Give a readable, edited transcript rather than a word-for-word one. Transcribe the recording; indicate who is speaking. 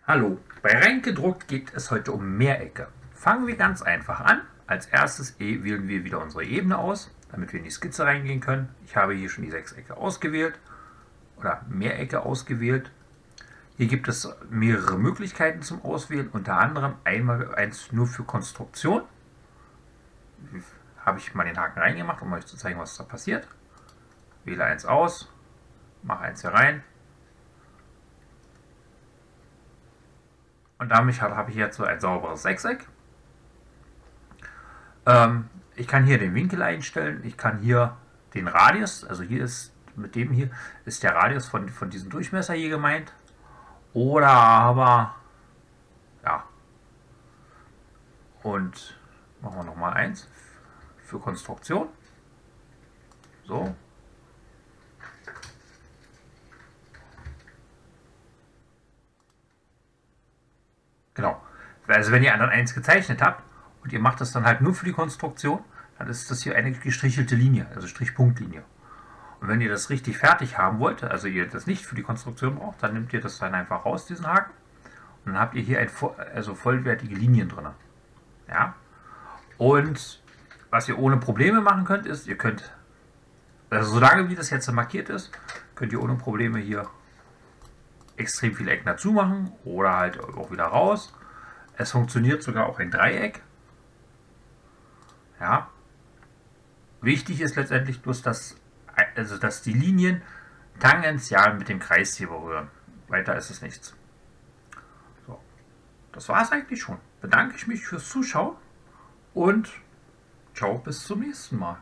Speaker 1: Hallo, bei Reingedruckt geht es heute um Mehrecke. Fangen wir ganz einfach an. Als erstes wählen wir wieder unsere Ebene aus, damit wir in die Skizze reingehen können. Ich habe hier schon die Sechsecke ausgewählt oder Mehrecke ausgewählt. Hier gibt es mehrere Möglichkeiten zum Auswählen, unter anderem einmal eins nur für Konstruktion. Habe ich mal den Haken reingemacht, um euch zu zeigen, was da passiert. Wähle eins aus, mache eins hier rein. Und damit habe ich jetzt so ein sauberes Sechseck. Ich kann hier den Winkel einstellen, ich kann hier den Radius, also hier ist mit dem hier ist der Radius von diesem Durchmesser hier gemeint. Oder aber, ja, und machen wir nochmal eins für Konstruktion. So. Genau. Also wenn ihr dann eins gezeichnet habt und ihr macht das dann halt nur für die Konstruktion, dann ist das hier eine gestrichelte Linie, also Strichpunktlinie. Und wenn ihr das richtig fertig haben wollt, also ihr das nicht für die Konstruktion braucht, dann nehmt ihr das dann einfach raus, diesen Haken. Und dann habt ihr hier also vollwertige Linien drin. Ja? Und was ihr ohne Probleme machen könnt, ist, ihr könnt, also solange wie das jetzt markiert ist, könnt ihr ohne Probleme hier extrem viele Ecken dazu machen oder halt auch wieder raus. Es funktioniert sogar auch ein Dreieck. Ja. Wichtig ist letztendlich bloß, dass die Linien tangential mit dem Kreis hier berühren. Weiter ist es nichts. So. Das war es eigentlich schon. Bedanke ich mich fürs Zuschauen und ciao, bis zum nächsten Mal.